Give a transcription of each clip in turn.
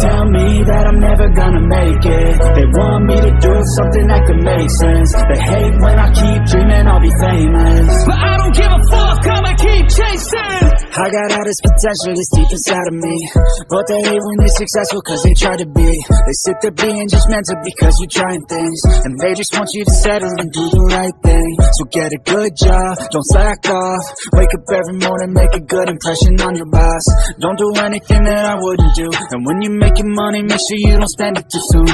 tell me that I'm never gonna make it. They want me to do something that could make sense. They hate when I keep dreaming I'll be famous, but I don't give a fuck, I'ma keep chasing. I got all this potential that's deep inside of me, but they hate when they're successful cause they try to be. They sit there being judgmental because you're trying things, and they just want you to settle and do the right thing. So get a good job, don't slack off. Wake up every morning, make a good impression on your boss. Don't do anything that I wouldn't do, and when you're making money, make sure you don't spend it too soon.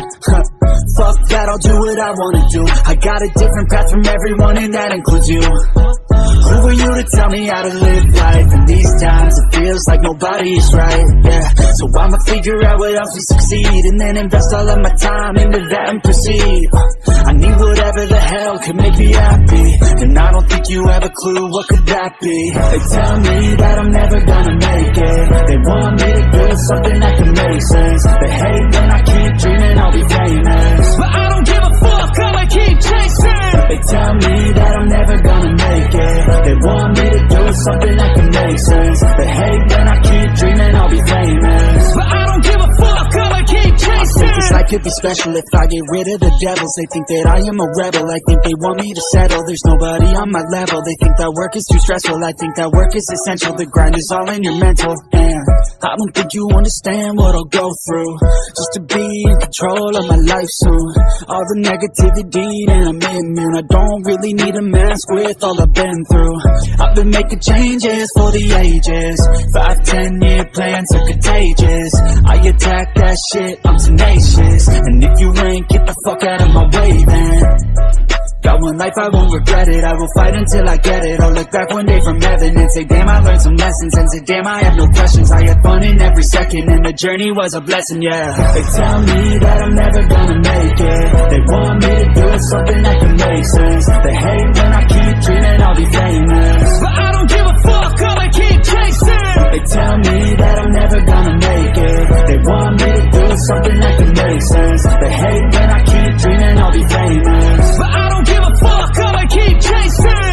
Fuck that, I'll do what I wanna do. I got a different path from everyone, and that includes you. Who are you to tell me how to live life? In these times it feels like nobody is right, yeah. So I'ma figure out what else will succeed, and then invest all of my time into that and proceed. I need whatever the hell could make me happy, and I don't think you have a clue what could that be. They tell me that I'm never gonna make it. They want me to do something that can make sense. They hate when I keep dreaming I'll be famous, but I don't give a fuck, I'ma keep chasing. They tell me that I'm never gonna make it. They want me to do something that can make sense. They hate when I keep dreaming I'll be famous, but I don't give a fuck, I'ma keep chasing. I think this life could be special if I get rid of the devils. They think that I am a rebel, I think they want me to settle. There's nobody on my level, they think that work is too stressful. I think that work is essential, the grind is all in your mental. And I don't think you understand what I'll go through just to be in control of my life soon. All the negativity and I'm immune, I don't really need a mask with all I've been through. I've been making changes for the ages. 5-10 year plans are contagious. I attack that shit, I'm tenacious. And if you ain't, get the fuck out of my way then. Got one life, I won't regret it. I will fight until I get it. I'll look back one day from heaven and say, damn, I learned some lessons. And say, damn, I have no questions. I had fun in every second, and the journey was a blessing, yeah. They tell me that I'm never gonna make it. They want me to do something that can make sense. They hate when I keep dreaming I'll be famous, but I don't give a fuck, I'ma keep chasing. They tell me that I'm never gonna make it. They want me to do something that can make sense. They hate when I keep dreaming I'll be famous, but I don't give a fuck, I'ma keep chasing.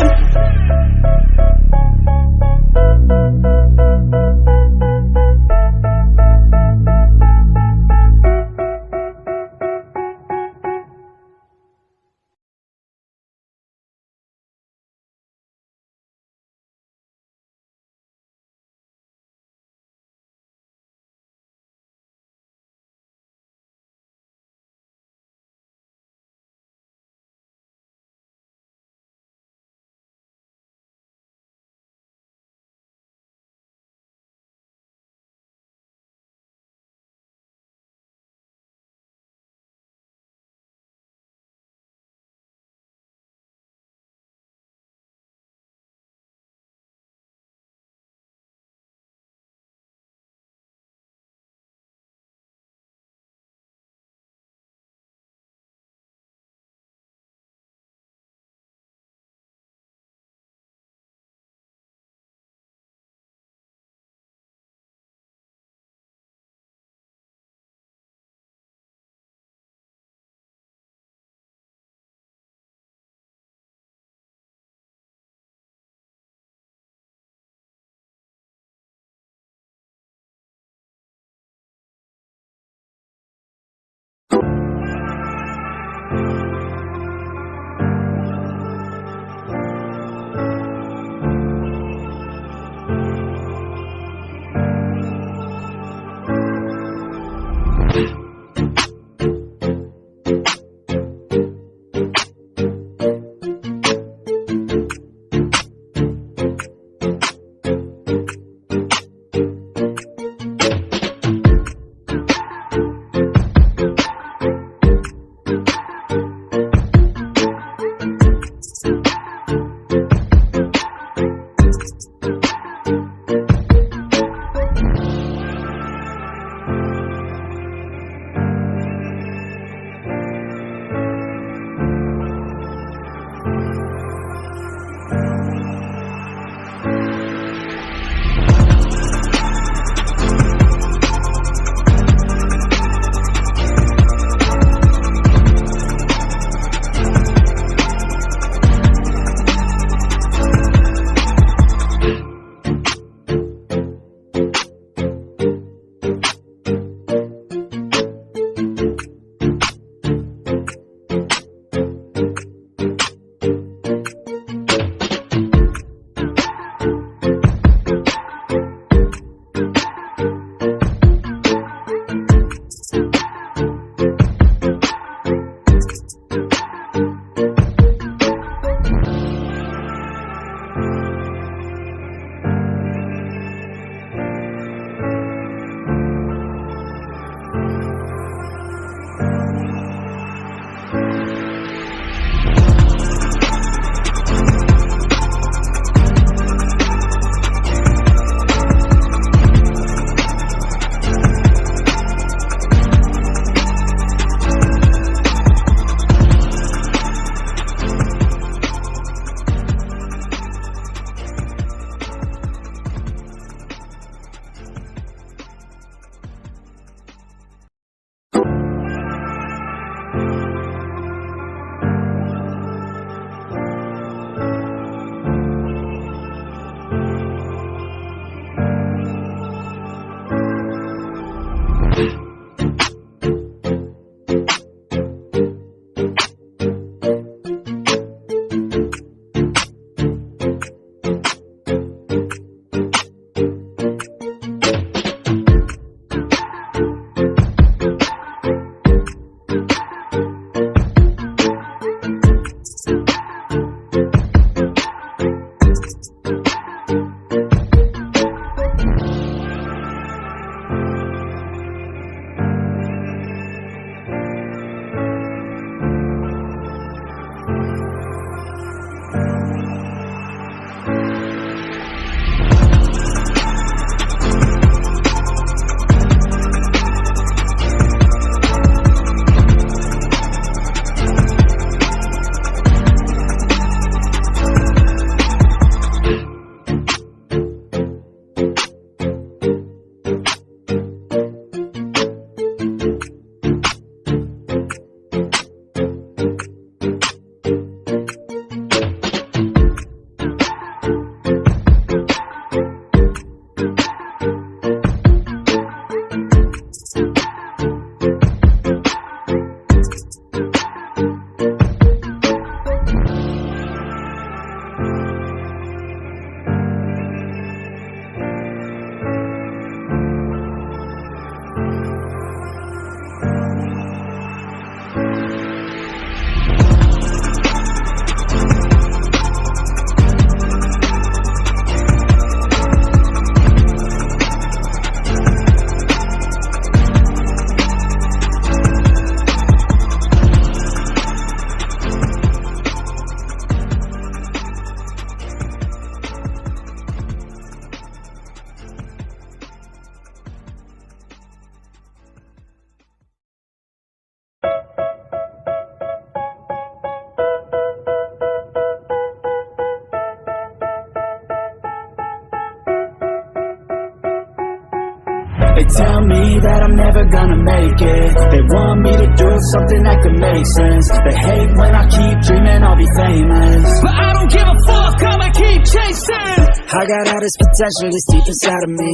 tell me that I'm never gonna make it. They want me to do something that could make sense. They hate when I keep dreaming I'll be famous, but I don't give a fuck, I'ma keep chasing. I got all this potential that's deep inside of me,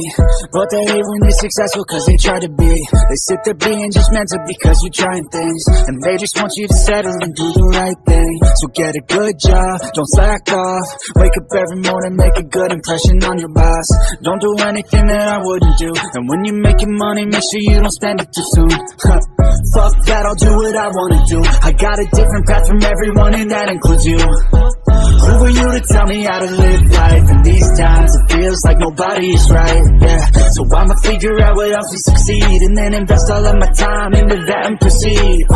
but they hate when you're successful cause they try to be. They sit there being judgmental because you're trying things, and they just want you to settle and do the right thing. So get a good job, don't slack off. Wake up every morning, make a good impression on your boss. Don't do anything that I wouldn't do, and when you're making money, make sure you don't spend it too soon. Fuck that, I'll do what I wanna do. I got a different path from everyone, and that includes you. Who are you to tell me how to live life? In these times it feels like nobody is right, yeah. So I'ma figure out what else will succeed, and then invest all of my time into that and proceed.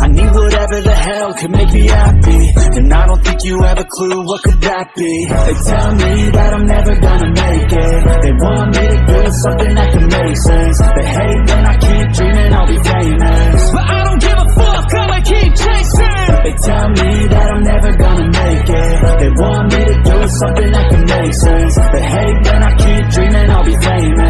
I need whatever the hell could make me happy, and I don't think you have a clue what could that be. They tell me that I'm never gonna make it. They want me to do something that can make sense. They hate when I keep dreaming I'll be famous, but I don't give a fuck, I'ma keep chasing. They tell me that I'm never gonna make it. They want me to do something that can make sense. They hate when I keep dreaming I'll be famous,